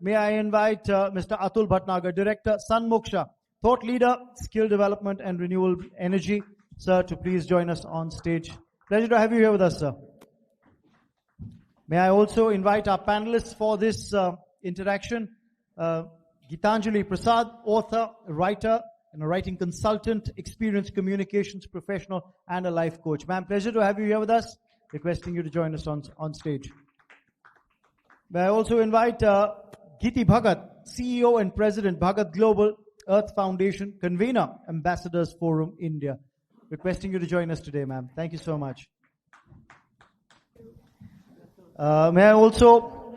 may I invite Mr. Atul Bhatnagar, Director, SunMoksha, Thought Leader, Skill Development and Renewable Energy, sir, to please join us on stage. Pleasure to have you here with us, sir. May I also invite our panelists for this interaction. Gitanjali, Prasad, author, writer, and a writing consultant, experienced communications professional, and a life coach. Ma'am, pleasure to have you here with us. Requesting you to join us on stage. May I also invite Geeti Bhagat, CEO and President, Bhagat Global Earth Foundation, Convenor, Ambassadors Forum, India. Requesting you to join us today, ma'am. Thank you so much. May I also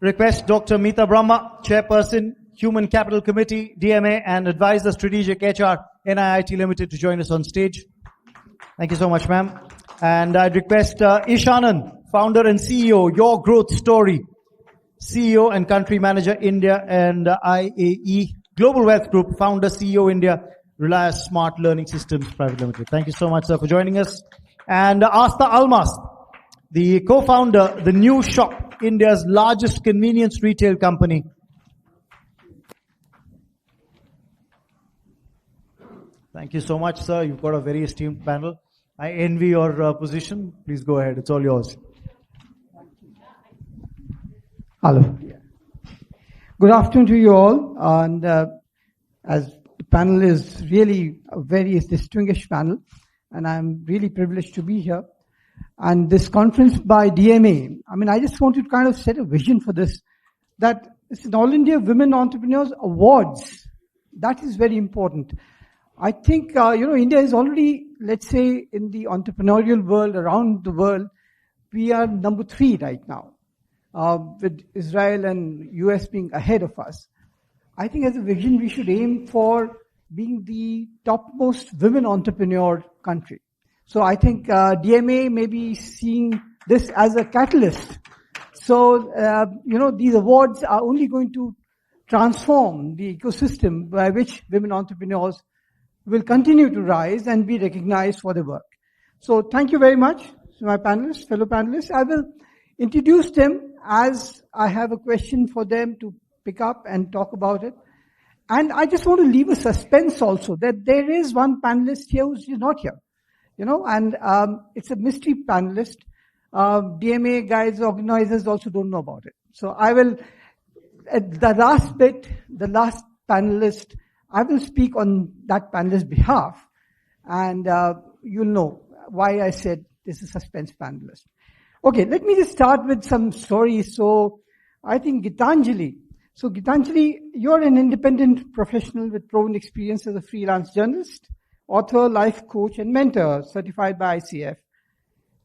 request Dr. Mita Brahma, Chairperson, Human Capital Committee, DMA, and Advisor Strategic HR, NIIT Limited, to join us on stage. Thank you so much, ma'am. And I'd request Anand, Founder and CEO, Your Growth Story, CEO and Country Manager, India and IAE, Global Wealth Group, Founder, CEO, India, Reliance Smart Learning Systems Private Limited. Thank you so much, sir, for joining us. And Asta Almas, the co-founder, The New Shop, India's largest convenience retail company. Thank you so much, sir. You've got a very esteemed panel. I envy your position. Please go ahead. It's all yours. Hello. Good afternoon to you all. And as the panel is really a very distinguished panel, and I'm really privileged to be here. And this conference by DMA, I just want to kind of set a vision for this, that it's an All India Women Entrepreneurs Awards. That is very important. I think, India is already, let's say, in the entrepreneurial world, around the world, we are number 3 right now, with Israel and US being ahead of us. I think as a vision, we should aim for being the topmost women entrepreneur country. So I think DMA may be seeing this as a catalyst. So, these awards are only going to transform the ecosystem by which women entrepreneurs will continue to rise and be recognized for their work. So thank you very much to my panelists, fellow panelists. I will introduce them as I have a question for them to pick up and talk about it. And I just want to leave a suspense also that there is one panelist here who's not here. And it's a mystery panelist. DMA guys, organizers also don't know about it. So I will, at the last bit, the last panelist, I will speak on that panelist's behalf, and you'll know why I said this is a suspense panelist. Okay, let me just start with some stories. So I think Gitanjali. So Gitanjali, you're an independent professional with proven experience as a freelance journalist, author, life coach, and mentor, certified by ICF.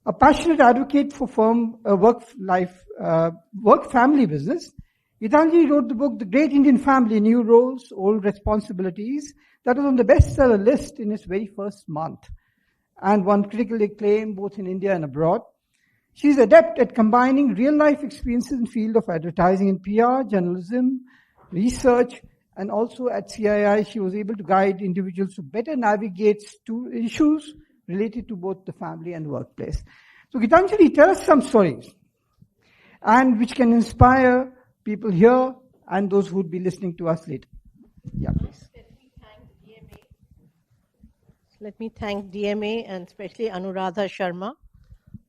A passionate advocate for firm work-family business. Gitanjali wrote the book, The Great Indian Family, New Roles, Old Responsibilities, that was on the bestseller list in its very first month and won critical acclaim both in India and abroad. She is adept at combining real-life experiences in the field of advertising and PR, journalism, research, and also at CII, she was able to guide individuals to better navigate issues related to both the family and workplace. So Gitanjali, tell us some stories, and which can inspire people here and those who would be listening to us later. Yeah, please. Let me thank DMA and especially Anuradha Sharma,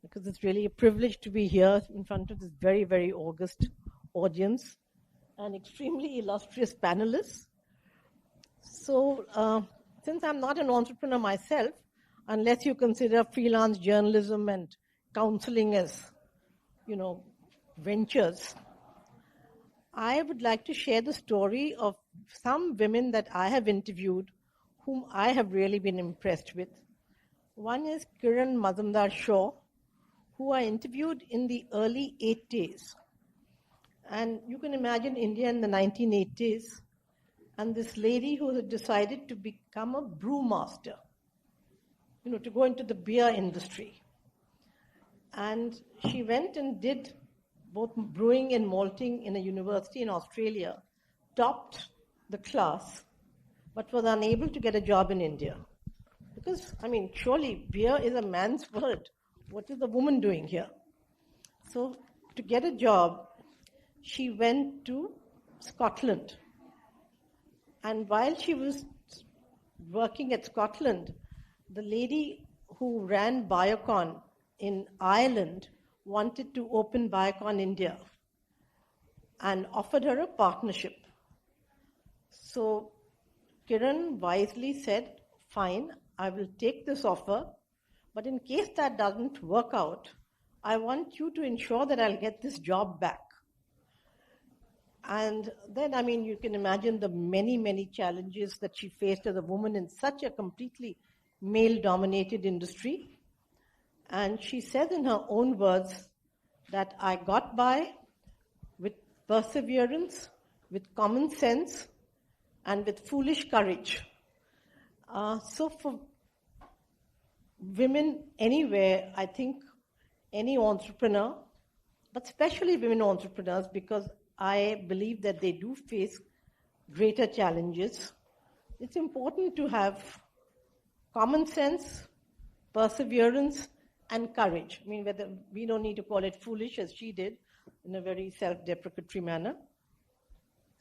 because it's really a privilege to be here in front of this very, very august audience and extremely illustrious panelists. So, since I'm not an entrepreneur myself, unless you consider freelance journalism and counseling as, ventures, I would like to share the story of some women that I have interviewed whom I have really been impressed with. One is Kiran Mazumdar-Shaw, who I interviewed in the early 80s. And you can imagine India in the 1980s, and this lady who had decided to become a brewmaster, to go into the beer industry. And she went and did both brewing and malting in a university in Australia, topped the class, but was unable to get a job in India. Because, surely beer is a man's word. What is the woman doing here? So to get a job, she went to Scotland. And while she was working at Scotland, the lady who ran Biocon in Ireland wanted to open Biocon India and offered her a partnership. So Kiran wisely said, fine, I will take this offer, but in case that doesn't work out, I want you to ensure that I'll get this job back. And then, I mean, you can imagine the many, many challenges that she faced as a woman in such a completely male-dominated industry. And she said in her own words that I got by with perseverance, with common sense, and with foolish courage. So for women anywhere, I think any entrepreneur, but especially women entrepreneurs, because I believe that they do face greater challenges, it's important to have common sense, perseverance, and courage. I mean, whether we don't need to call it foolish, as she did, in a very self-deprecatory manner.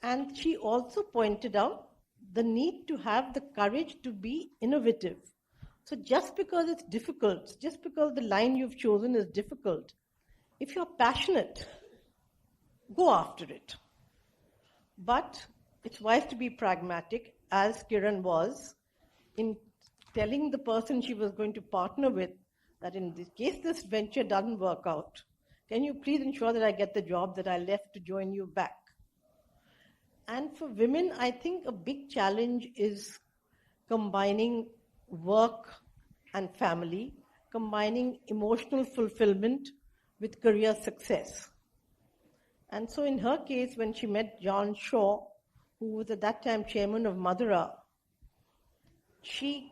And she also pointed out the need to have the courage to be innovative. So just because it's difficult, just because the line you've chosen is difficult, if you're passionate, go after it. But it's wise to be pragmatic, as Kiran was, in telling the person she was going to partner with that in this case this venture doesn't work out, can you please ensure that I get the job that I left to join you back? And for women, I think a big challenge is combining work and family, combining emotional fulfillment with career success. And so in her case, when she met John Shaw, who was at that time chairman of Moderator, she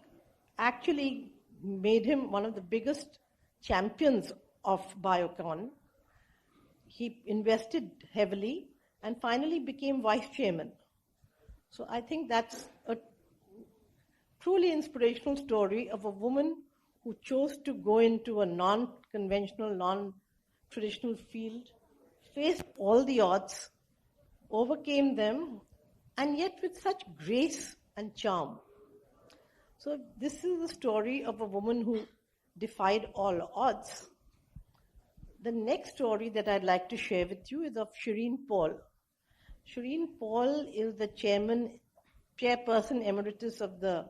actually made him one of the biggest champions of Biocon. He invested heavily and finally became vice chairman. So I think that's a truly inspirational story of a woman who chose to go into a non-conventional, non-traditional field, faced all the odds, overcame them, and yet with such grace and charm. So this is the story of a woman who defied all odds. The next story that I'd like to share with you is of Shireen Paul. Shireen Paul is the chairperson emeritus of the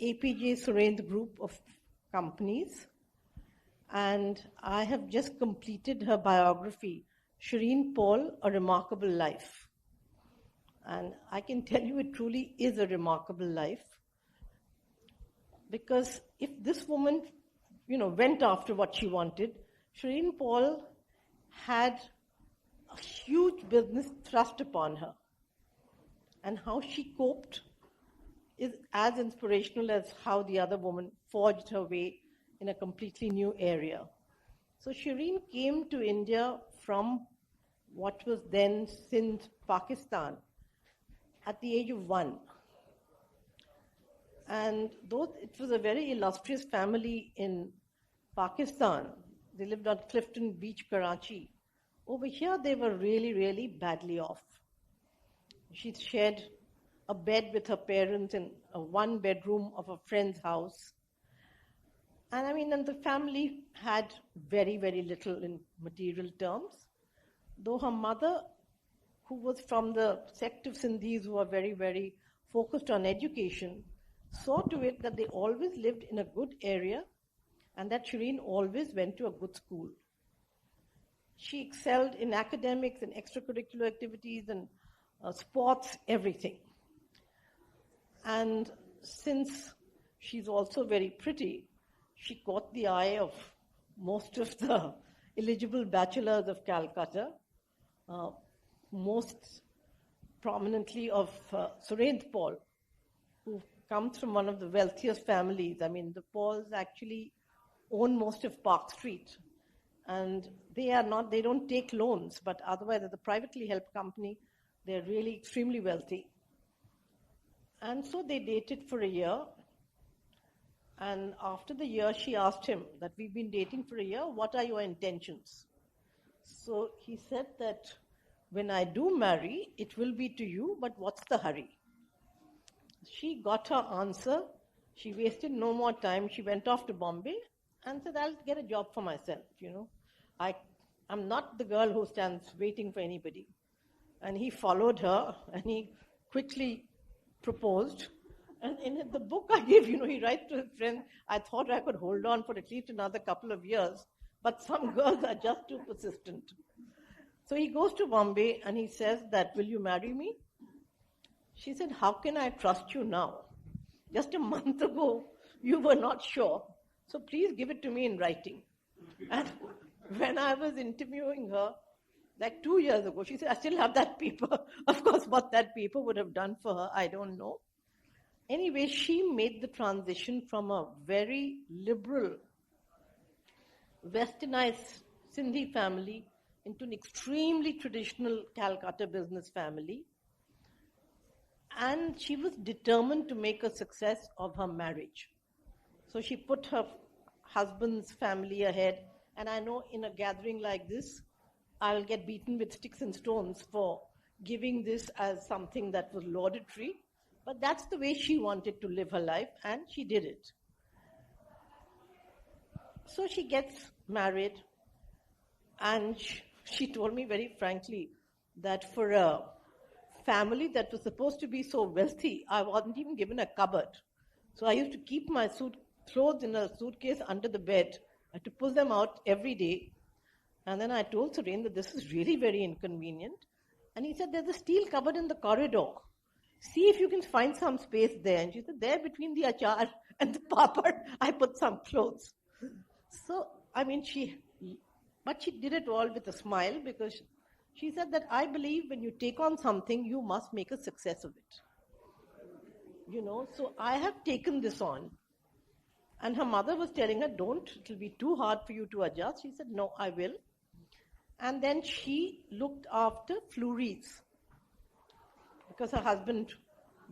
APJ Surendra group of companies. And I have just completed her biography, Shireen Paul, A Remarkable Life. And I can tell you it truly is a remarkable life. Because if this woman, went after what she wanted, Shireen Paul had a huge business thrust upon her. And how she coped is as inspirational as how the other woman forged her way in a completely new area. So Shireen came to India from what was then Sindh, Pakistan, at the age of 1. And though it was a very illustrious family in Pakistan, they lived on Clifton Beach, Karachi. Over here, they were really, really badly off. She shared a bed with her parents in a 1-bedroom of a friend's house. And the family had very, very little in material terms. Though her mother, who was from the sect of Sindhis who are very, very focused on education, saw to it that they always lived in a good area and that Shireen always went to a good school. She excelled in academics and extracurricular activities and sports, everything. And since she's also very pretty, she caught the eye of most of the eligible bachelors of Calcutta, most prominently of Surendra Paul, who comes from one of the wealthiest families. The Pauls actually own most of Park Street. And they don't take loans, but otherwise as a privately held company, they're really extremely wealthy. And so they dated for a year. And after the year, she asked him that we've been dating for a year, what are your intentions? So he said that when I do marry, it will be to you, but what's the hurry? She got her answer. She wasted no more time. She went off to Bombay and said, I'll get a job for myself, I'm not the girl who stands waiting for anybody. And he followed her and he quickly proposed. And in the book I gave, he writes to his friend, I thought I could hold on for at least another couple of years, but some girls are just too persistent. So he goes to Bombay and he says that, will you marry me? She said, how can I trust you now? Just a month ago, you were not sure. So please give it to me in writing. And when I was interviewing her, like 2 years ago, she said, I still have that paper. Of course, what that paper would have done for her, I don't know. Anyway, she made the transition from a very liberal, westernized Sindhi family into an extremely traditional Calcutta business family. And she was determined to make a success of her marriage. So she put her husband's family ahead. And I know in a gathering like this, I'll get beaten with sticks and stones for giving this as something that was laudatory. But that's the way she wanted to live her life, and she did it. So she gets married, and she told me very frankly that for a family that was supposed to be so wealthy, I wasn't even given a cupboard. So I used to keep my clothes in a suitcase under the bed. I had to pull them out every day. And then I told Suren that this is really very inconvenient. And he said, there's a steel cupboard in the corridor. See if you can find some space there. And she said, there between the achar and the papad, I put some clothes. So, but she did it all with a smile because she said that I believe when you take on something, you must make a success of it. So I have taken this on. And her mother was telling her, don't, it'll be too hard for you to adjust. She said, no, I will. And then she looked after fluories because her husband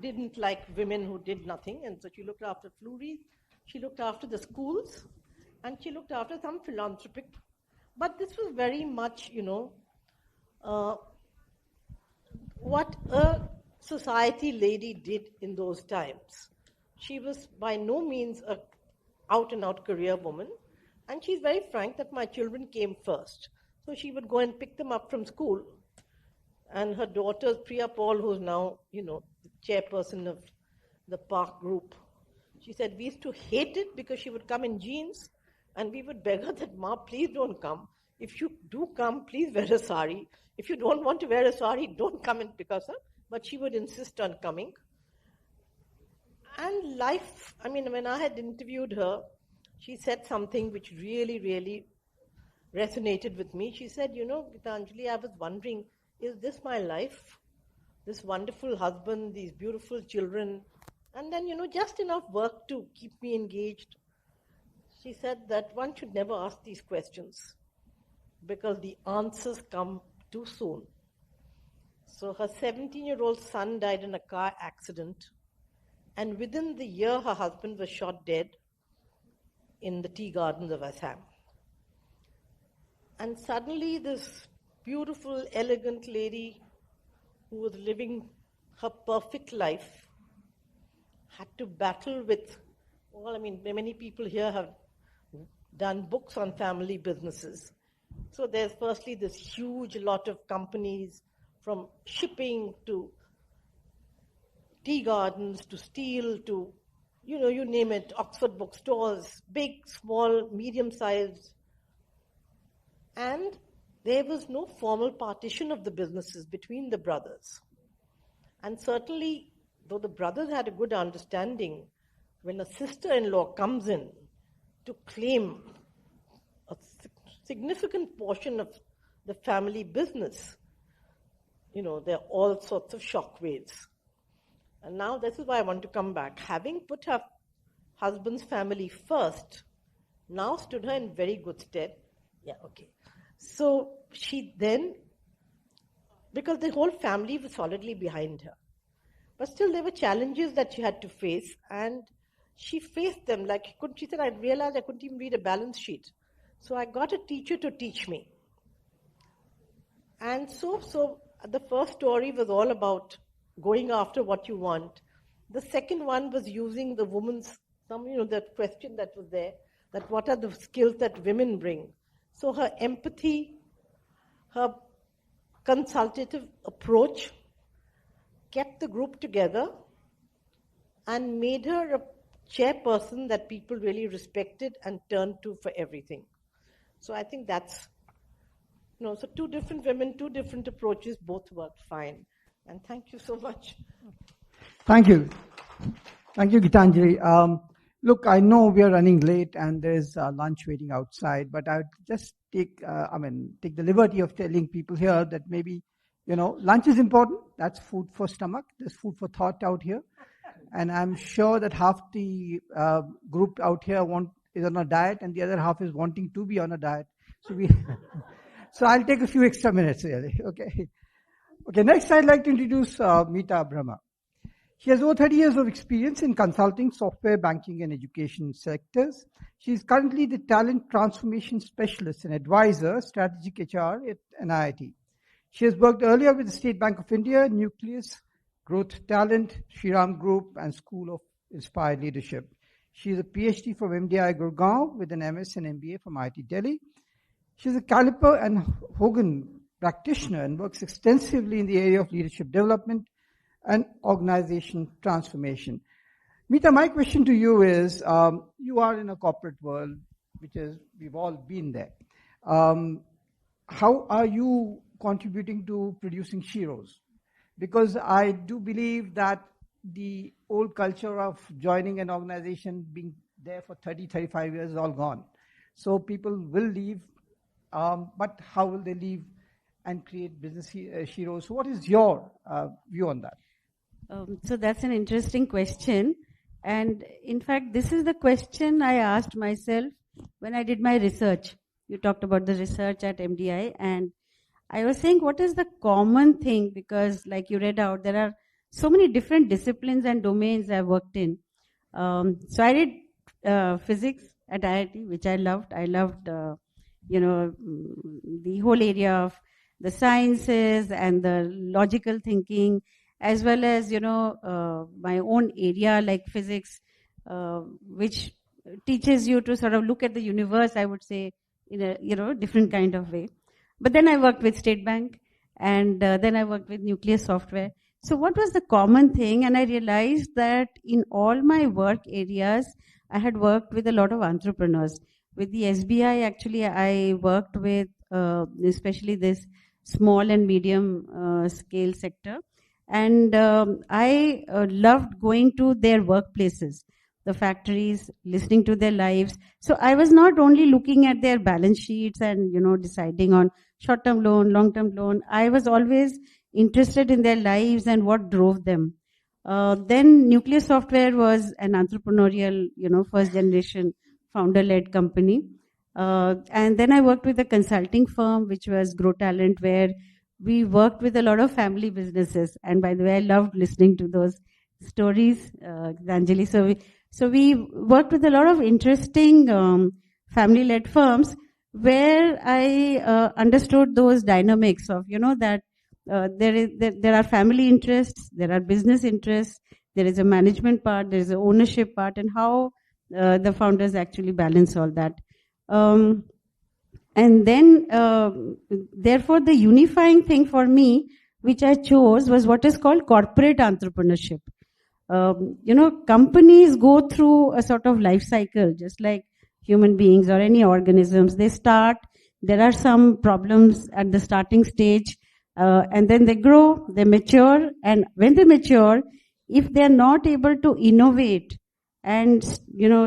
didn't like women who did nothing. And so she looked after fluories, she looked after the schools, and she looked after some philanthropic. But this was very much, what a society lady did in those times. She was by no means a out-and-out career woman. And she's very frank that my children came first. So she would go and pick them up from school. And her daughter, Priya Paul, who's now, the chairperson of the park group, she said we used to hate it because she would come in jeans and we would beg her that, Ma, please don't come. If you do come, please wear a sari. If you don't want to wear a sari, don't come and pick us up. But she would insist on coming. And life, when I had interviewed her, she said something which really, really resonated with me. She said, Gitanjali, I was wondering, is this my life? This wonderful husband, these beautiful children, and then, just enough work to keep me engaged. She said that one should never ask these questions because the answers come too soon. So her 17-year-old son died in a car accident, and within the year her husband was shot dead in the tea gardens of Assam. And suddenly this beautiful, elegant lady who was living her perfect life had to battle with, many people here have done books on family businesses. So there's firstly this huge lot of companies from shipping to tea gardens to steel to, you name it, Oxford bookstores, big, small, medium-sized. And there was no formal partition of the businesses between the brothers. And certainly, though the brothers had a good understanding, when a sister-in-law comes in to claim a significant portion of the family business, there are all sorts of shockwaves. And now this is why I want to come back. Having put her husband's family first, now stood her in very good stead. Yeah, okay. So she then, because the whole family was solidly behind her, but still there were challenges that she had to face, and she faced them. She said, I realized I couldn't even read a balance sheet. So I got a teacher to teach me. And so the first story was all about going after what you want. The second one was using the woman's, that question that was there, that what are the skills that women bring. So her empathy, her consultative approach kept the group together and made her a chairperson that people really respected and turned to for everything. So I think that's, so two different women, two different approaches, both worked fine. And thank you so much. Thank you. Thank you, Gitanjali. Look, I know we are running late and there's lunch waiting outside, but I would just take the liberty of telling people here that maybe, lunch is important. That's food for stomach. There's food for thought out here. And I'm sure that half the group out here is on a diet and the other half is wanting to be on a diet. So I'll take a few extra minutes really. Okay. Next I'd like to introduce Mita Brahma. She has over 30 years of experience in consulting, software, banking and education sectors. She is currently the talent transformation specialist and advisor, strategic HR at NIIT. She has worked earlier with the State Bank of India, Nucleus, Growth Talent, Shriram Group and School of Inspired Leadership. She is a PhD from MDI Gurgaon with an MS and MBA from IIT Delhi. She is a Caliper and Hogan practitioner and works extensively in the area of leadership development and organization transformation. Mita, my question to you is, you are in a corporate world, we've all been there. How are you contributing to producing Sheroes? Because I do believe that the old culture of joining an organization, being there for 30, 35 years is all gone. So people will leave, but how will they leave and create business Sheroes? So what is your view on that? So that's an interesting question. And in fact, this is the question I asked myself when I did my research. You talked about the research at MDI, and I was saying, what is the common thing? Because like you read out, there are so many different disciplines and domains I've worked in. So I did physics at IIT, which I loved. I loved, the whole area of the sciences and the logical thinking, as well as, my own area like physics, which teaches you to sort of look at the universe, I would say, in a, different kind of way. But then I worked with State Bank, and then I worked with Nucleus Software. So what was the common thing? And I realized that in all my work areas, I had worked with a lot of entrepreneurs. With the SBI, actually, I worked with especially this small and medium scale sector. And I loved going to their workplaces, the factories, listening to their lives. So I was not only looking at their balance sheets and, deciding on short-term loan, long-term loan. I was always interested in their lives and what drove them. Then Nucleus Software was an entrepreneurial, first generation founder-led company. And then I worked with a consulting firm, which was Grow Talent, where we worked with a lot of family businesses. And by the way, I loved listening to those stories, Gitanjali. So we worked with a lot of interesting family-led firms where I understood those dynamics of, that there are family interests, there are business interests, there is a management part, there is an ownership part, and how the founders actually balance all that. And then, therefore, the unifying thing for me, which I chose, was what is called corporate entrepreneurship. Companies go through a sort of life cycle, just like human beings or any organisms. They start, there are some problems at the starting stage, and then they grow, they mature, and when they mature, if they are not able to innovate and,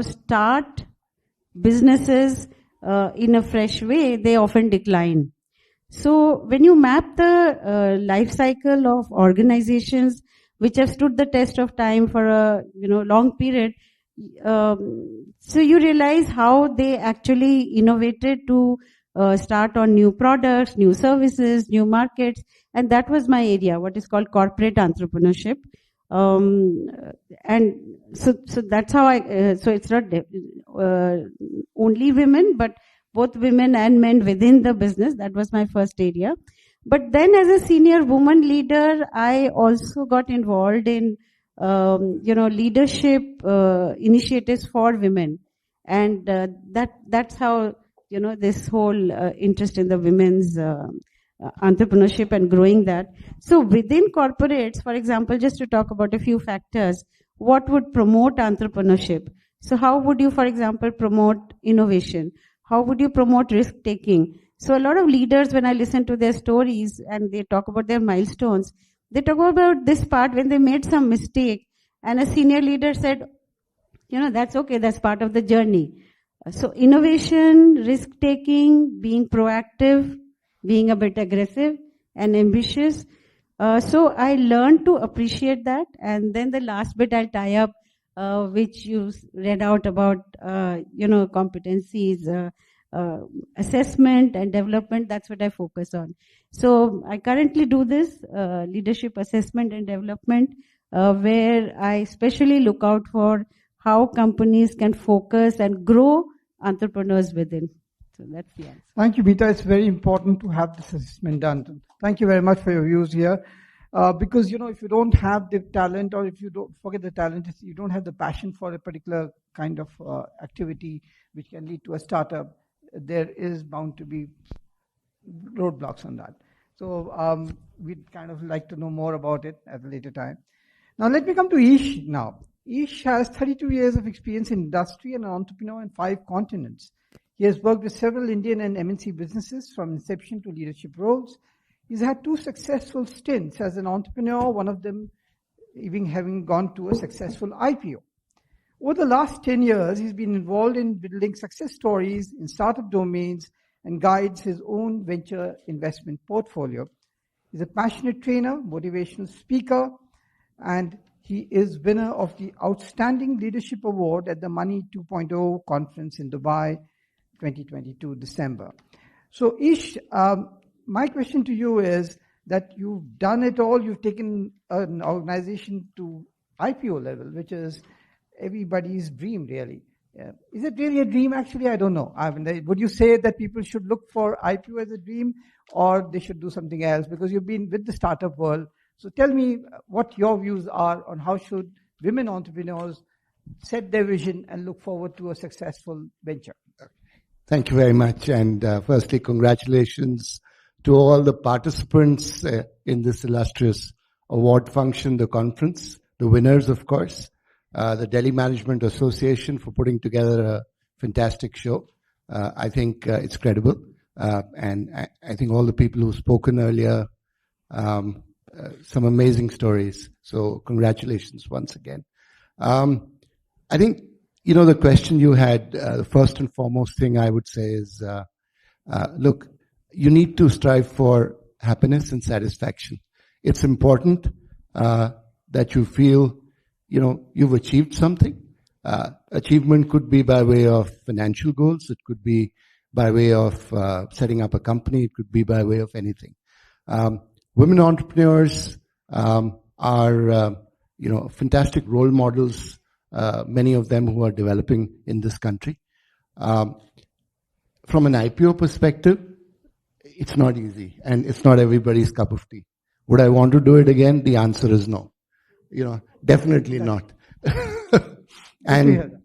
start businesses in a fresh way, they often decline. So when you map the life cycle of organizations which have stood the test of time for a long period, so you realize how they actually innovated to start on new products, new services, new markets, and that was my area, what is called corporate entrepreneurship. And so that's how so it's not only women, but both women and men within the business. That was my first area. But then as a senior woman leader, I also got involved in, leadership initiatives for women. And that's how, this whole interest in the women's entrepreneurship and growing that. So within corporates, for example, just to talk about a few factors, what would promote entrepreneurship? So how would you, for example, promote innovation? How would you promote risk taking? So a lot of leaders, when I listen to their stories and they talk about their milestones, they talk about this part when they made some mistake and a senior leader said, that's okay, that's part of the journey. So innovation, risk taking, being proactive, being a bit aggressive and ambitious. So I learned to appreciate that. And then the last bit I'll tie up, which you read out about, competencies, assessment and development. That's what I focus on. So I currently do this leadership assessment and development, where I especially look out for how companies can focus and grow entrepreneurs within. So that's the answer. Thank you, Mita. It's very important to have this assessment done. Thank you very much for your views here. Because, if you don't have the talent, or if you don't forget the talent, if you don't have the passion for a particular kind of activity which can lead to a startup, there is bound to be roadblocks on that. So we'd kind of like to know more about it at a later time. Now let me come to Ish now. Ish has 32 years of experience in industry and an entrepreneur in 5 continents. He has worked with several Indian and MNC businesses from inception to leadership roles. He's had 2 successful stints as an entrepreneur, one of them even having gone to a successful IPO. Over the last 10 years, he's been involved in building success stories in startup domains and guides his own venture investment portfolio. He's a passionate trainer, motivational speaker, and he is winner of the Outstanding Leadership Award at the Money 2.0 conference in Dubai, 2022, December. So Ish, my question to you is that you've done it all. You've taken an organization to IPO level, which is everybody's dream, really. Is it really a dream? Actually, I don't know. Would you say that people should look for IPO as a dream, or they should do something else? Because you've been with the startup world. So tell me what your views are on how should women entrepreneurs set their vision and look forward to a successful venture. Thank you very much. And firstly, congratulations to all the participants in this illustrious award function, the conference, the winners, of course, the Delhi Management Association for putting together a fantastic show. I think it's credible. And I think all the people who've spoken earlier, some amazing stories. So congratulations once again. I think, the question you had, the first and foremost thing I would say is, look, you need to strive for happiness and satisfaction. It's important that you feel, you've achieved something. Achievement could be by way of financial goals. It could be by way of setting up a company. It could be by way of anything. Women entrepreneurs are, fantastic role models, many of them who are developing in this country. From an IPO perspective, it's not easy, and it's not everybody's cup of tea. Would I want to do it again? The answer is no. Definitely not. And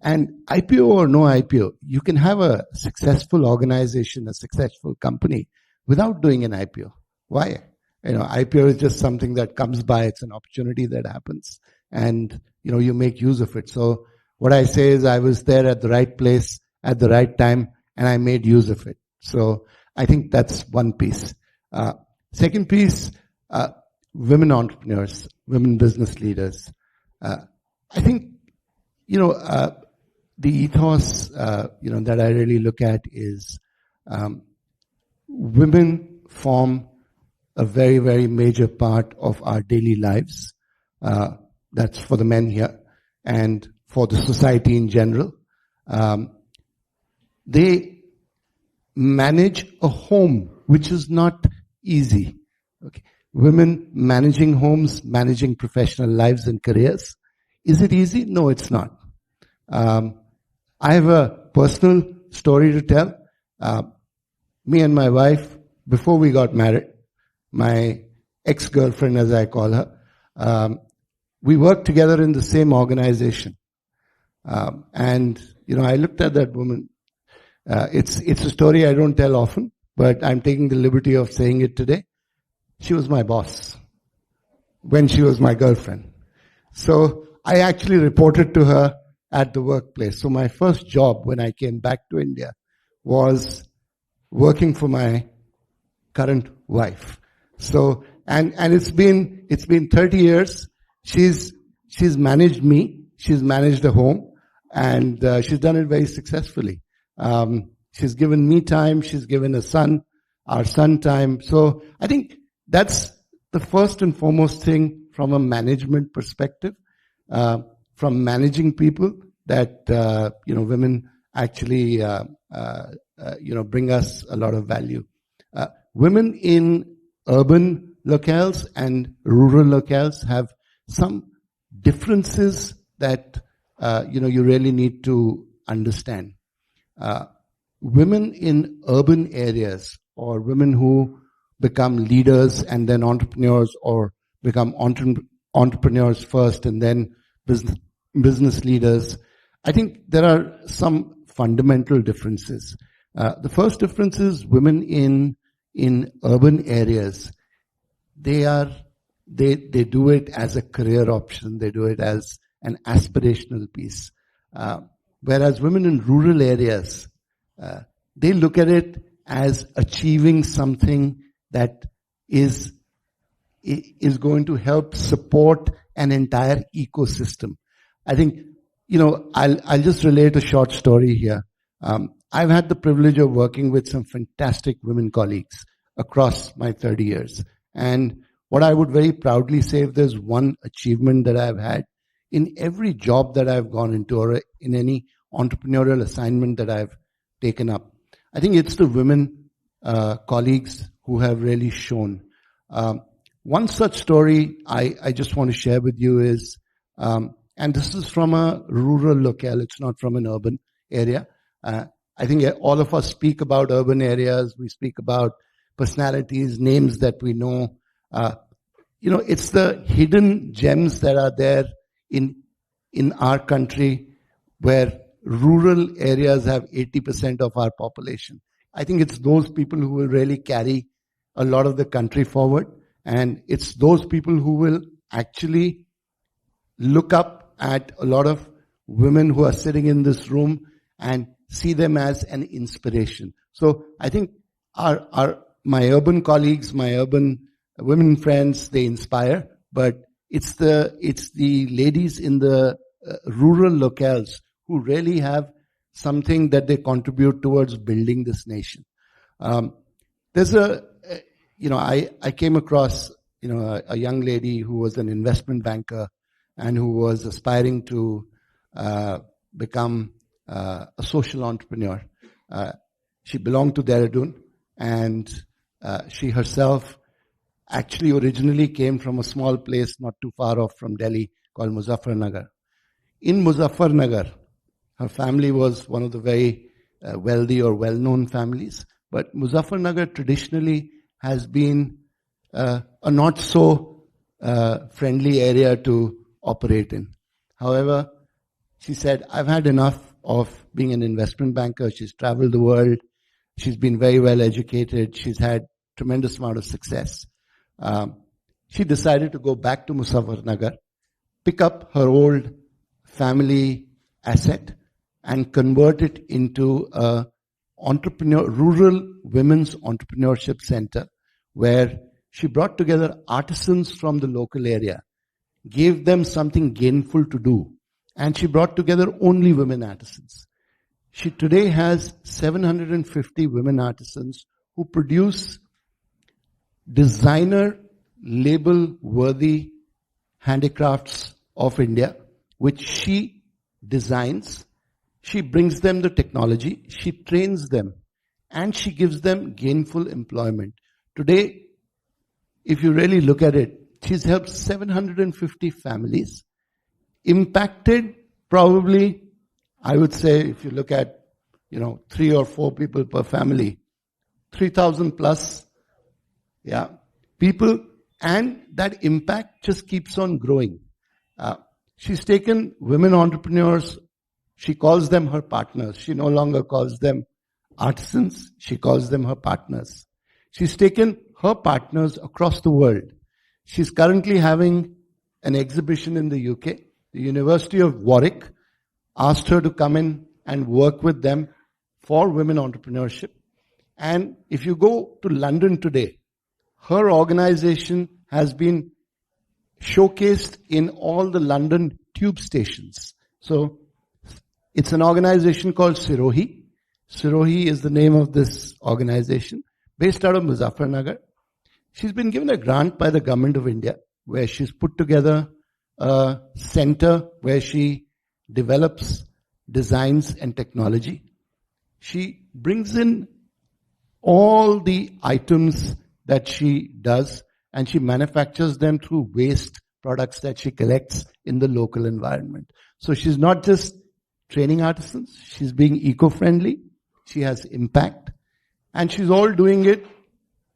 IPO or no IPO, you can have a successful organization, a successful company without doing an IPO. Why? IPO is just something that comes by. It's an opportunity that happens, and you make use of it. So what I say is I was there at the right place at the right time, and I made use of it. So I think that's one piece. Second piece, women entrepreneurs, women business leaders. I think, the ethos, that I really look at is women form a very, very major part of our daily lives. That's for the men here and for the society in general. They manage a home, which is not easy. Okay. Women managing homes, managing professional lives and careers. Is it easy? No, it's not. I have a personal story to tell. Me and my wife, before we got married, my ex-girlfriend, as I call her. We worked together in the same organization. And, I looked at that woman. It's a story I don't tell often, but I'm taking the liberty of saying it today. She was my boss when she was my girlfriend. So I actually reported to her at the workplace. So my first job when I came back to India was working for my current wife. So, and it's been 30 years. She's managed me. She's managed a home, and she's done it very successfully. She's given me time. She's given our son time. So I think that's the first and foremost thing from a management perspective, from managing people, that, women actually, bring us a lot of value. Women in urban locales and rural locales have some differences that, you really need to understand. Women in urban areas, or women who become leaders and then entrepreneurs, or become entrepreneurs first and then business leaders, I think there are some fundamental differences. The first difference is women in urban areas, they do it as a career option. They do it as an aspirational piece. Whereas women in rural areas, they look at it as achieving something that is going to help support an entire ecosystem. I think, I'll just relate a short story here. I've had the privilege of working with some fantastic women colleagues across my 30 years. And what I would very proudly say, if there's one achievement that I've had in every job that I've gone into, or in any entrepreneurial assignment that I've taken up, I think it's the women colleagues who have really shown. One such story I just want to share with you is, and this is from a rural locale, it's not from an urban area. I think all of us speak about urban areas, we speak about personalities, names that we know. It's the hidden gems that are there in our country, where rural areas have 80% of our population. I think it's those people who will really carry a lot of the country forward. And it's those people who will actually look up at a lot of women who are sitting in this room and see them as an inspiration. So I think my urban colleagues, my urban women friends, they inspire, but it's the ladies in the rural locales who really have something that they contribute towards building this nation. There's I came across, a young lady who was an investment banker and who was aspiring to become a social entrepreneur. She belonged to Dehradun, and she herself actually originally came from a small place not too far off from Delhi called Muzaffarnagar. In Muzaffarnagar, her family was one of the very wealthy or well-known families, but Muzaffarnagar traditionally has been a not so friendly area to operate in. However, she said, I've had enough of being an investment banker. She's traveled the world. She's been very well educated. She's had tremendous amount of success. She decided to go back to Muzaffarnagar, pick up her old family asset and convert it into a rural women's entrepreneurship center, where she brought together artisans from the local area, gave them something gainful to do, and she brought together only women artisans. She today has 750 women artisans who produce designer label worthy handicrafts of India, which she designs. She brings them the technology, she trains them, and she gives them gainful employment. Today, if you really look at it, she's helped 750 families, impacted probably, I would say, if you look at, 3 or 4 people per family, 3,000 plus, people, and that impact just keeps on growing. She's taken women entrepreneurs, she calls them her partners. She no longer calls them artisans, she calls them her partners. She's taken her partners across the world. She's currently having an exhibition in the UK. The University of Warwick asked her to come in and work with them for women entrepreneurship. And if you go to London today, her organization has been showcased in all the London tube stations. So it's an organization called Sheroes. Sheroes is the name of this organization, based out of Muzaffarnagar. She's been given a grant by the government of India, where she's put together a center where she develops designs and technology. She brings in all the items that she does, and she manufactures them through waste products that she collects in the local environment. So she's not just training artisans, she's being eco-friendly, she has impact, and she's all doing it,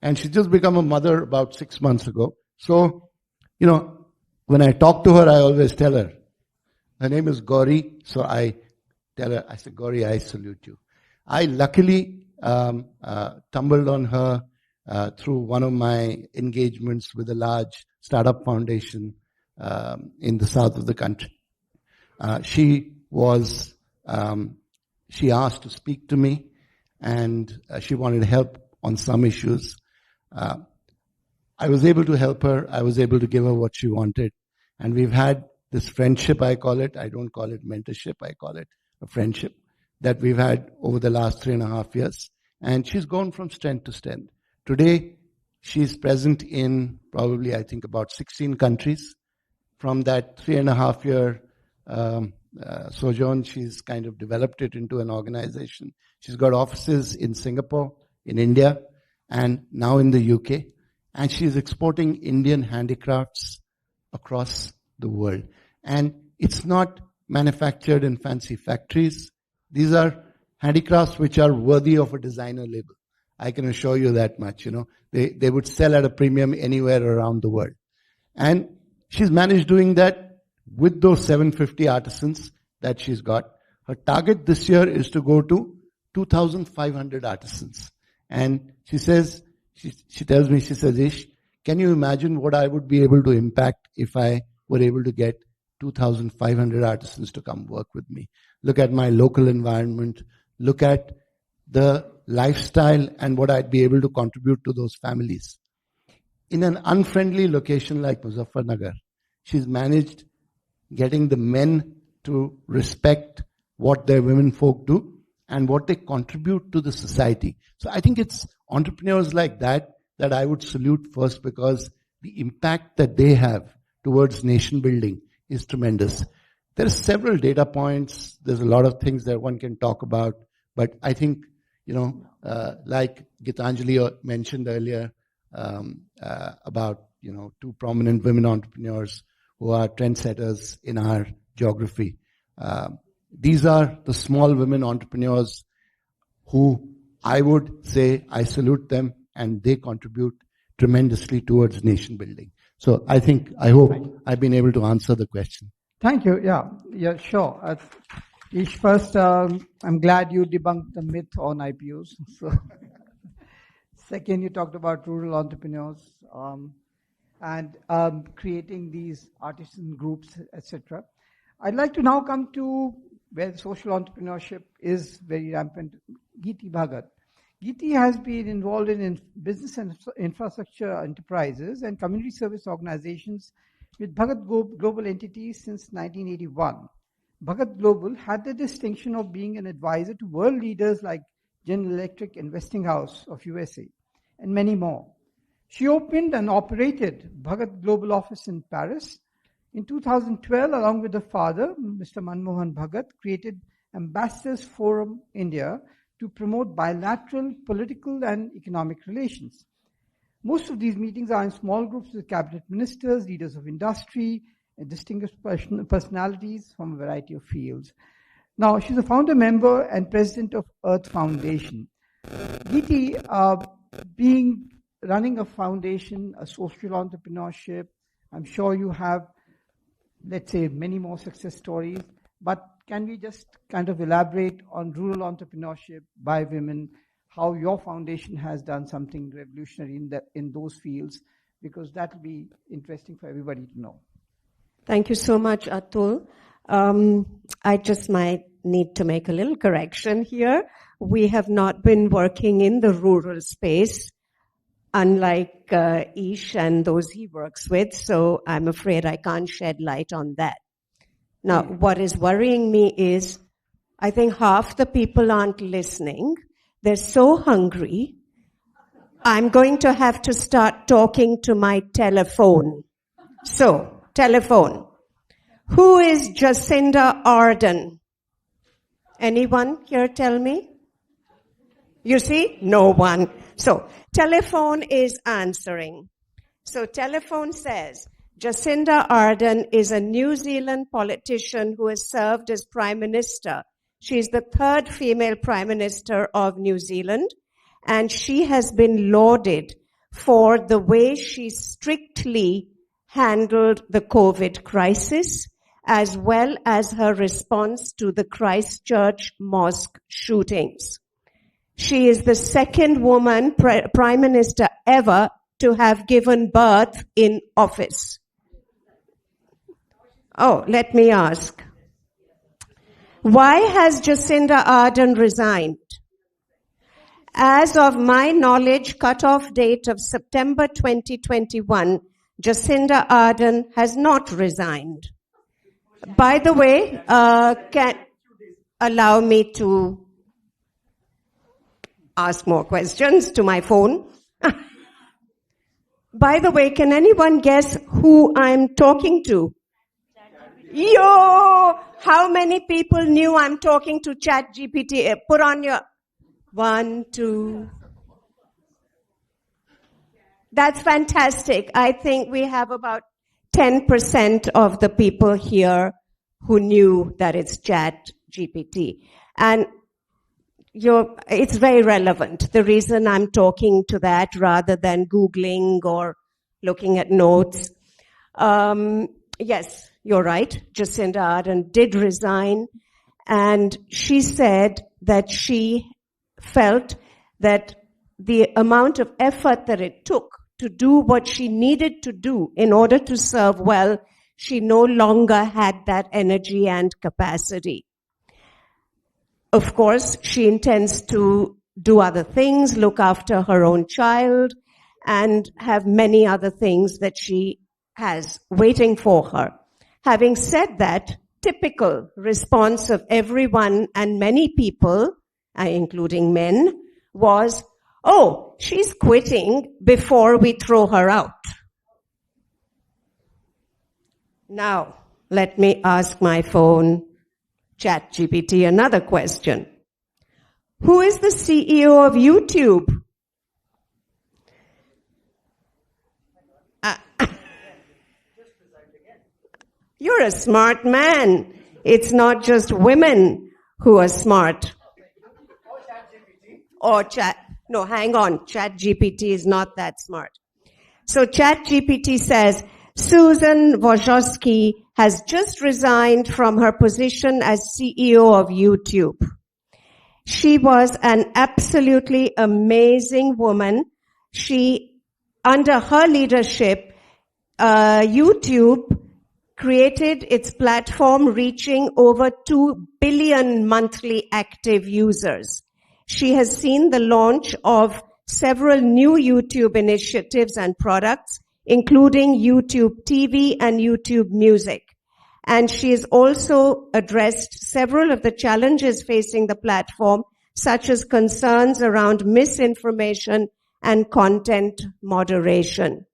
and she's just become a mother about 6 months ago. So, when I talk to her, I always tell her, her name is Gauri, so I tell her, I say, Gauri, I salute you. I luckily tumbled on her through one of my engagements with a large startup foundation in the south of the country. She asked to speak to me, and she wanted help on some issues. I was able to help her. I was able to give her what she wanted. And we've had this friendship, I call it. I don't call it mentorship. I call it a friendship that we've had over the last 3.5 years. And she's gone from strength to strength. Today, she's present in probably, I think, about 16 countries. From that 3.5 year sojourn, she's kind of developed it into an organization. She's got offices in Singapore, in India, and now in the UK. And she's exporting Indian handicrafts across the world. And it's not manufactured in fancy factories. These are handicrafts which are worthy of a designer label. I can assure you that much, They would sell at a premium anywhere around the world. And she's managed doing that with those 750 artisans that she's got. Her target this year is to go to 2,500 artisans. And she says, she tells me, she says, Ish, can you imagine what I would be able to impact if I were able to get 2,500 artisans to come work with me? Look at my local environment. Look at the lifestyle and what I'd be able to contribute to those families. In an unfriendly location like Muzaffarnagar, she's managed getting the men to respect what their women folk do and what they contribute to the society. So I think it's entrepreneurs like that I would salute first, because the impact that they have towards nation building is tremendous. There are several data points. There's a lot of things that one can talk about. But I think, like Gitanjali mentioned earlier about, two prominent women entrepreneurs who are trendsetters in our geography. These are the small women entrepreneurs who I would say I salute them, and they contribute tremendously towards nation building. So I hope I've been able to answer the question. Thank you. Yeah, sure. Ish, first, I'm glad you debunked the myth on IPOs. So, second, you talked about rural entrepreneurs and creating these artisan groups, etc. I'd like to now come to where social entrepreneurship is very rampant. Geeti, Bhagat. Geeti has been involved in business and infrastructure enterprises and community service organizations with Bhagat Global entities since 1981. Bhagat Global had the distinction of being an advisor to world leaders like General Electric and Westinghouse of USA, and many more. She opened and operated Bhagat Global office in Paris. In 2012, along with her father, Mr. Manmohan Bhagat, created Ambassadors Forum India to promote bilateral political and economic relations. Most of these meetings are in small groups with cabinet ministers, leaders of industry, and distinguished personalities from a variety of fields. Now, she's a founder member and president of Earth Foundation. Geeti, being running a foundation, a social entrepreneurship. I'm sure you have, let's say, many more success stories, but can we just kind of elaborate on rural entrepreneurship by women, how your foundation has done something revolutionary in those fields, because that will be interesting for everybody to know. Thank you so much, Atul. I just might need to make a little correction here. We have not been working in the rural space, unlike Ish and those he works with, so I'm afraid I can't shed light on that. Now, what is worrying me is I think half the people aren't listening. They're so hungry. I'm going to have to start talking to my telephone. So, telephone. Who is Jacinda Ardern? Anyone here tell me? You see? No one. So, telephone is answering. So, telephone says, Jacinda Ardern is a New Zealand politician who has served as Prime Minister. She is the third female Prime Minister of New Zealand, and she has been lauded for the way she strictly handled the COVID crisis, as well as her response to the Christchurch mosque shootings. She is the second woman Prime Minister ever to have given birth in office. Oh, let me ask. Why has Jacinda Ardern resigned? As of my knowledge, cut-off date of September 2021, Jacinda Ardern has not resigned. By the way, can allow me to ask more questions to my phone. By the way, can anyone guess who I'm talking to? Yo! How many people knew I'm talking to ChatGPT? Put on your 1, 2. That's fantastic. I think we have about 10% of the people here who knew that it's ChatGPT. And it's very relevant. The reason I'm talking to that rather than Googling or looking at notes. Yes, you're right. Jacinda Ardern did resign, and she said that she felt that the amount of effort that it took to do what she needed to do in order to serve well, she no longer had that energy and capacity. Of course, she intends to do other things, look after her own child, and have many other things that she has waiting for her. Having said that, typical response of everyone and many people, including men, was, oh, she's quitting before we throw her out. Now, let me ask my phone, ChatGPT, another question. Who is the CEO of YouTube? You're a smart man. It's not just women who are smart. Or no, hang on. ChatGPT is not that smart. So ChatGPT says, Susan Wojcicki has just resigned from her position as CEO of YouTube. She was an absolutely amazing woman. Under her leadership, YouTube created its platform reaching over 2 billion monthly active users. She has seen the launch of several new YouTube initiatives and products, including YouTube TV and YouTube Music. And she has also addressed several of the challenges facing the platform, such as concerns around misinformation and content moderation.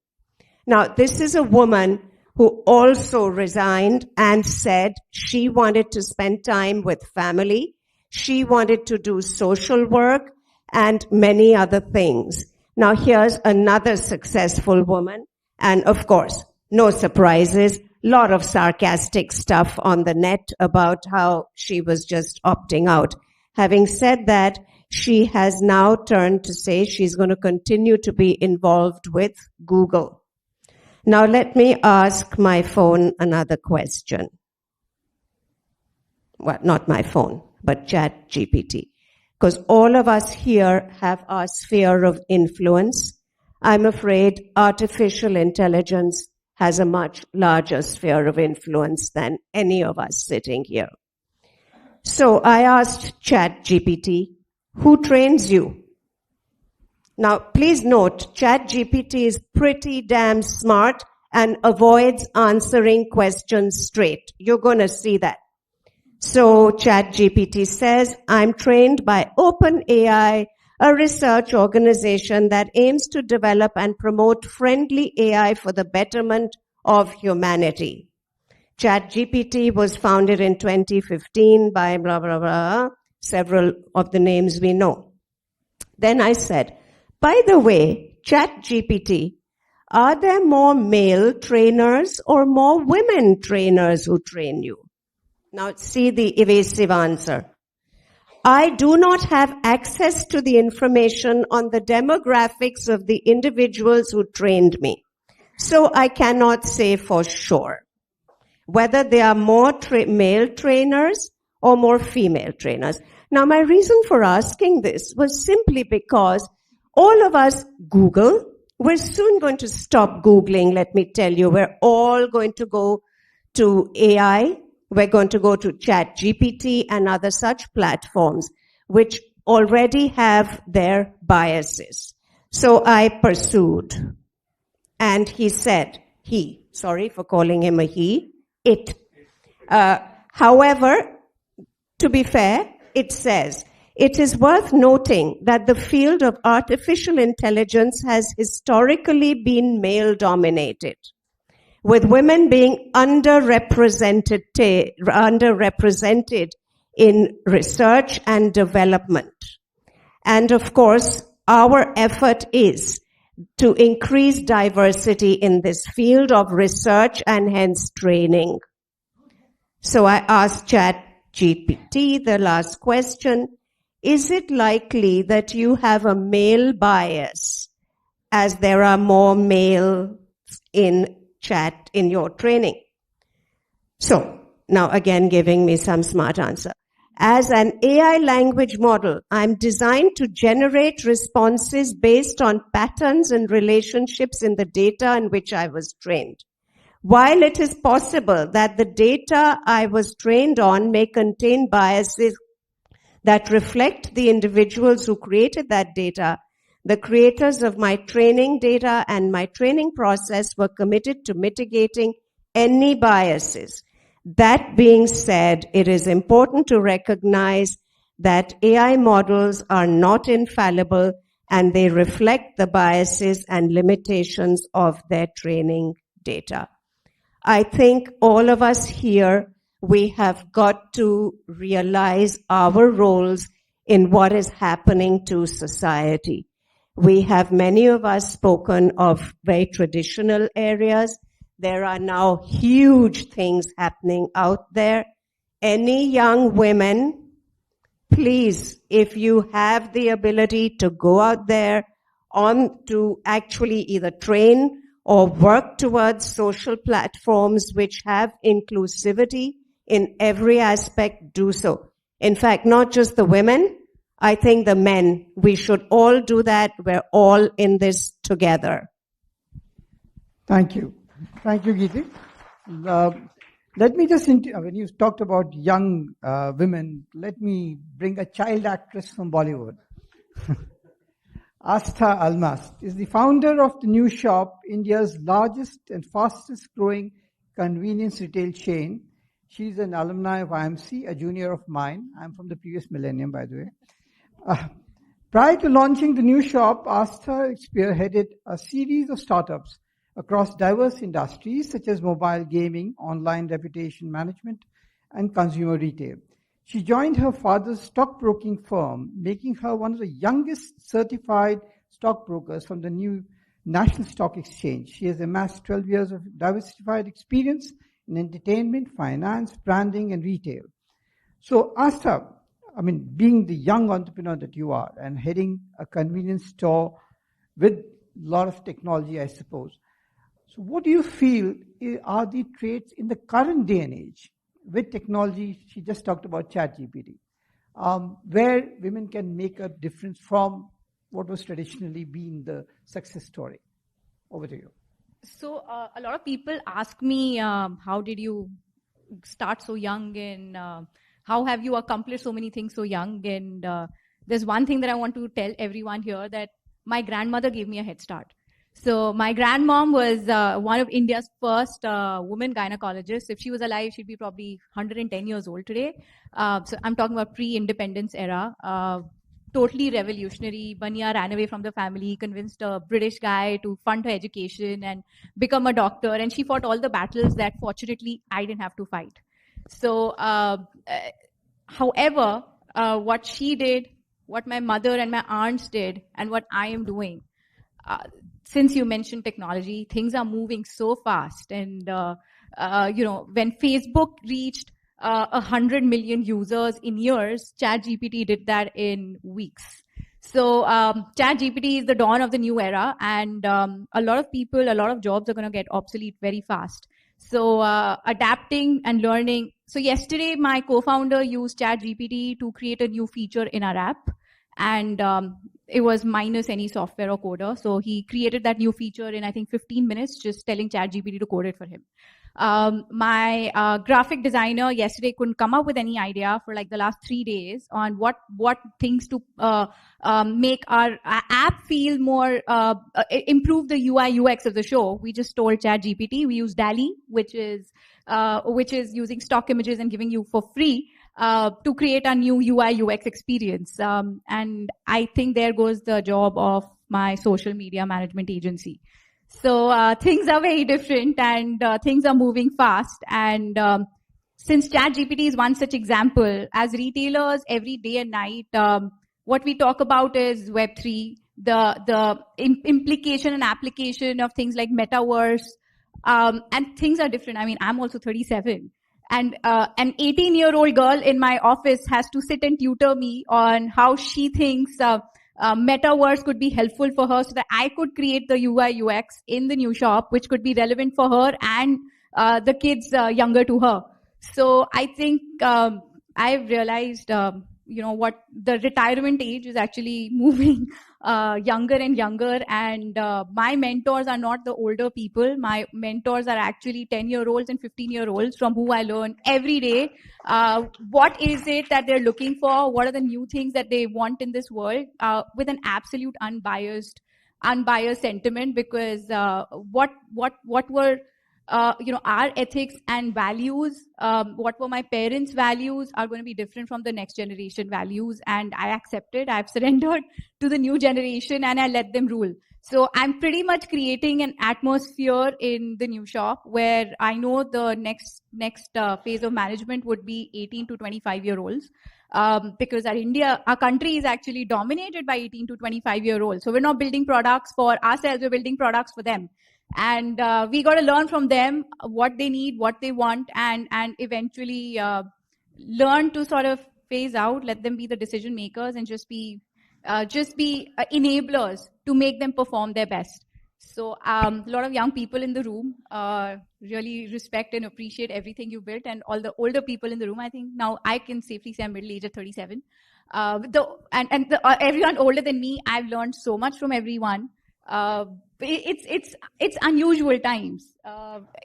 Now, this is a woman who also resigned and said she wanted to spend time with family. She wanted to do social work and many other things. Now here's another successful woman. And of course, no surprises, lot of sarcastic stuff on the net about how she was just opting out. Having said that, she has now turned to say she's going to continue to be involved with Google. Now let me ask my phone another question. Well, not my phone, but ChatGPT. Because all of us here have our sphere of influence. I'm afraid artificial intelligence has a much larger sphere of influence than any of us sitting here. So I asked ChatGPT, who trains you? Now, please note, ChatGPT is pretty damn smart and avoids answering questions straight. You're going to see that. So ChatGPT says, I'm trained by OpenAI, a research organization that aims to develop and promote friendly AI for the betterment of humanity. ChatGPT was founded in 2015 by blah, blah, blah, several of the names we know. Then I said, by the way, ChatGPT, are there more male trainers or more women trainers who train you? Now see the evasive answer. I do not have access to the information on the demographics of the individuals who trained me. So I cannot say for sure whether there are more male trainers or more female trainers. Now, my reason for asking this was simply because all of us Google. We're soon going to stop Googling, let me tell you. We're all going to go to AI. We're going to go to ChatGPT and other such platforms which already have their biases. So I pursued. And he said, sorry for calling him a he, it. However, to be fair, it says, it is worth noting that the field of artificial intelligence has historically been male-dominated, with women being underrepresented in research and development. And of course, our effort is to increase diversity in this field of research and hence training. So I asked ChatGPT the last question, is it likely that you have a male bias as there are more males in chat in your training? So now again giving me some smart answer. As an AI language model, I'm designed to generate responses based on patterns and relationships in the data in which I was trained. While it is possible that the data I was trained on may contain biases that reflect the individuals who created that data, the creators of my training data and my training process were committed to mitigating any biases. That being said, it is important to recognize that AI models are not infallible and they reflect the biases and limitations of their training data. I think all of us here, we have got to realize our roles in what is happening to society. We have, many of us, spoken of very traditional areas. There are now huge things happening out there. Any young women, please, if you have the ability to go out there to actually either train or work towards social platforms which have inclusivity in every aspect, do so. In fact, not just the women, I think the men, we should all do that. We're all in this together. Thank you. Thank you, Geeti. Let me just, when you talked about young women, let me bring a child actress from Bollywood. Astha Almast is the founder of the New Shop, India's largest and fastest growing convenience retail chain. She's an alumni of IMC, a junior of mine. I'm from the previous millennium, by the way. Prior to launching the New Shop, Astha spearheaded a series of startups across diverse industries such as mobile gaming, online reputation management, and consumer retail. She joined her father's stockbroking firm, making her one of the youngest certified stockbrokers from the new National Stock Exchange. She has amassed 12 years of diversified experience in entertainment, finance, branding, and retail. So, Astha, I mean, being the young entrepreneur that you are and heading a convenience store with a lot of technology, I suppose. So what do you feel are the traits in the current day and age with technology? She just talked about ChatGPT, where women can make a difference from what was traditionally being the success story. Over to you. So a lot of people ask me, how did you start so young, and how have you accomplished so many things so young? And there's one thing that I want to tell everyone here, that my grandmother gave me a head start. So my grandmom was one of India's first woman gynecologists. If she was alive, she'd be probably 110 years old today. So I'm talking about pre-independence era. Totally revolutionary. Bania ran away from the family, convinced a British guy to fund her education and become a doctor. And she fought all the battles that fortunately I didn't have to fight. So, however, what she did, what my mother and my aunts did, and what I am doing, since you mentioned technology, things are moving so fast. And, when Facebook reached 100 million users in years, ChatGPT did that in weeks. So ChatGPT is the dawn of the new era, and a lot of people, a lot of jobs are going to get obsolete very fast. So adapting and learning. So yesterday, my co-founder used ChatGPT to create a new feature in our app, and it was minus any software or coder. So he created that new feature in, I think, 15 minutes, just telling ChatGPT to code it for him. My graphic designer yesterday couldn't come up with any idea for like the last 3 days on what things to make our app feel more, improve the UI UX of the show. We just told ChatGPT. We use DALL-E, which is using stock images and giving you for free to create a new UI UX experience. And I think there goes the job of my social media management agency. So things are very different, and things are moving fast. And since ChatGPT is one such example, as retailers, every day and night, what we talk about is Web3, the implication and application of things like metaverse, and things are different. I mean, I'm also 37. And an 18-year-old girl in my office has to sit and tutor me on how she thinks metaverse could be helpful for her, so that I could create the UI UX in the new shop, which could be relevant for her and the kids younger to her. So I think I've realized, what the retirement age is actually moving younger and younger. And my mentors are not the older people. My mentors are actually 10-year-olds and 15-year-olds from who I learn every day. What is it that they're looking for? What are the new things that they want in this world? With an absolute unbiased sentiment, because what were our ethics and values, what were my parents' values are going to be different from the next generation values. And I accepted, I've surrendered to the new generation, and I let them rule. So I'm pretty much creating an atmosphere in the new shop where I know the next phase of management would be 18 to 25-year-olds. Because our country is actually dominated by 18 to 25-year-olds. So we're not building products for ourselves, we're building products for them. And we got to learn from them what they need, what they want, and eventually learn to sort of phase out, let them be the decision makers, and just be enablers to make them perform their best. So a lot of young people in the room really respect and appreciate everything you built, and all the older people in the room, I think now I can safely say I'm middle age at 37. Everyone older than me, I've learned so much from everyone. It's unusual times.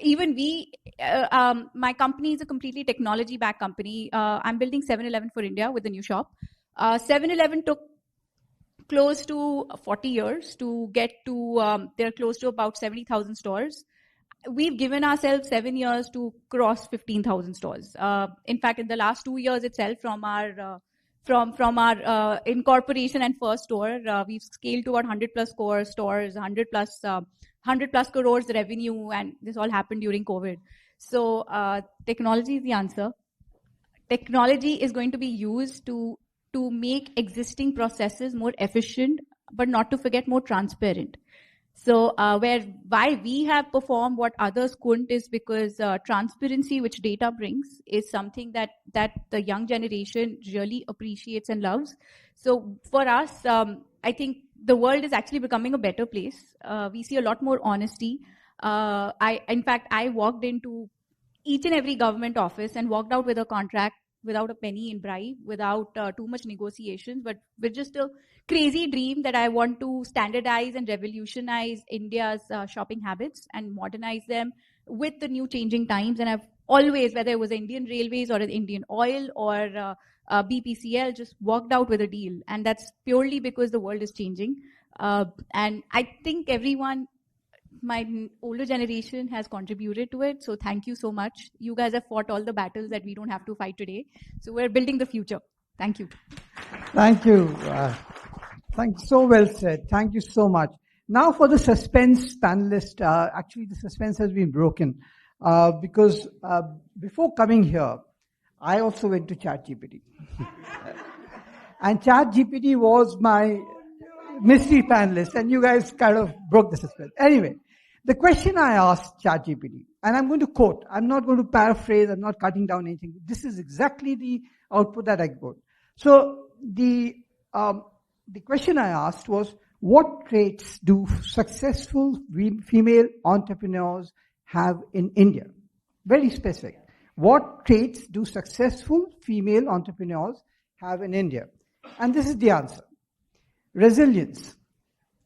Even my company is a completely technology-backed company. I'm building 7-Eleven for India with the new shop. 7-Eleven took close to 40 years to get to, they're close to about 70,000 stores. We've given ourselves 7 years to cross 15,000 stores. In fact, in the last 2 years itself, from our incorporation and first store, we've scaled to about 100 plus stores, 100 plus crores revenue, and this all happened during COVID. So technology is the answer. Technology is going to be used to make existing processes more efficient, but not to forget more transparent. So why we have performed what others couldn't is because transparency, which data brings, is something that the young generation really appreciates and loves. So for us, I think the world is actually becoming a better place. We see a lot more honesty. In fact, I walked into each and every government office and walked out with a contract without a penny in bribe, without too much negotiations, but with just a crazy dream that I want to standardize and revolutionize India's shopping habits and modernize them with the new changing times. And I've always, whether it was Indian Railways or an Indian Oil or BPCL, just walked out with a deal. And that's purely because the world is changing. And I think everyone, my older generation, has contributed to it. So thank you so much. You guys have fought all the battles that we don't have to fight today. So we're building the future. Thank you. Thank you. Thank you. So well said. Thank you so much. Now for the suspense panelist. Actually, the suspense has been broken because before coming here, I also went to ChatGPT. And ChatGPT was my mystery panelist, and you guys kind of broke the suspense. Anyway, the question I asked ChatGPT, and I'm going to quote, I'm not going to paraphrase, I'm not cutting down anything. This is exactly the output that I got. So the question I asked was, what traits do successful female entrepreneurs have in India? Very specific. What traits do successful female entrepreneurs have in India? And this is the answer. Resilience.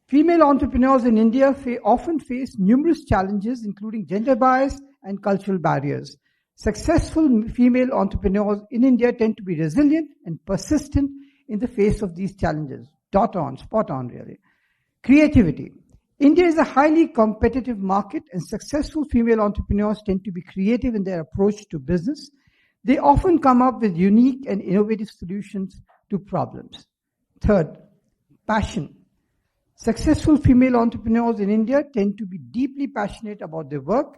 Female entrepreneurs in India often face numerous challenges, including gender bias and cultural barriers. Successful female entrepreneurs in India tend to be resilient and persistent in the face of these challenges. Spot on, really. Creativity. India is a highly competitive market, and successful female entrepreneurs tend to be creative in their approach to business. They often come up with unique and innovative solutions to problems. Third, passion. Successful female entrepreneurs in India tend to be deeply passionate about their work.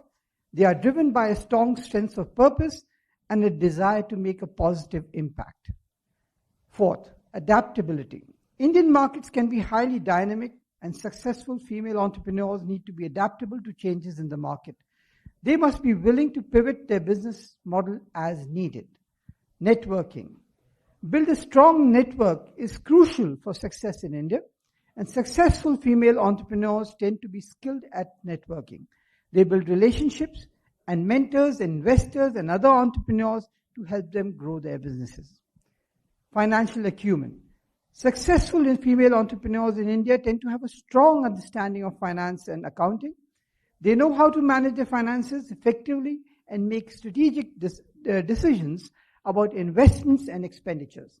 They are driven by a strong sense of purpose and a desire to make a positive impact. Fourth, adaptability. Indian markets can be highly dynamic, and successful female entrepreneurs need to be adaptable to changes in the market. They must be willing to pivot their business model as needed. Networking. Build a strong network is crucial for success in India, and successful female entrepreneurs tend to be skilled at networking. They build relationships and mentors, investors, and other entrepreneurs to help them grow their businesses. Financial acumen. Successful female entrepreneurs in India tend to have a strong understanding of finance and accounting. They know how to manage their finances effectively and make strategic decisions about investments and expenditures.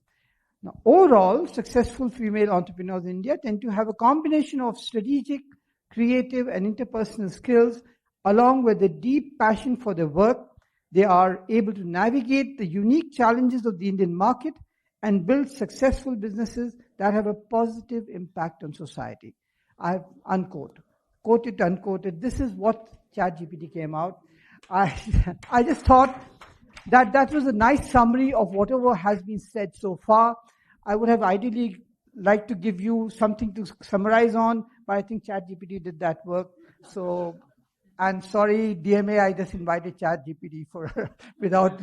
Now, overall, successful female entrepreneurs in India tend to have a combination of strategic, creative, and interpersonal skills, along with a deep passion for their work. They are able to navigate the unique challenges of the Indian market and build successful businesses that have a positive impact on society. I've unquoted. This is what ChatGPT came out. I just thought that was a nice summary of whatever has been said so far. I would have ideally liked to give you something to summarize on, but I think ChatGPT did that work. So, and sorry, DMA, I just invited ChatGPT without,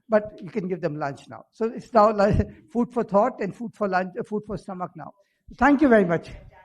but you can give them lunch now. So it's now like food for thought and food for lunch, food for stomach now. Thank you very much.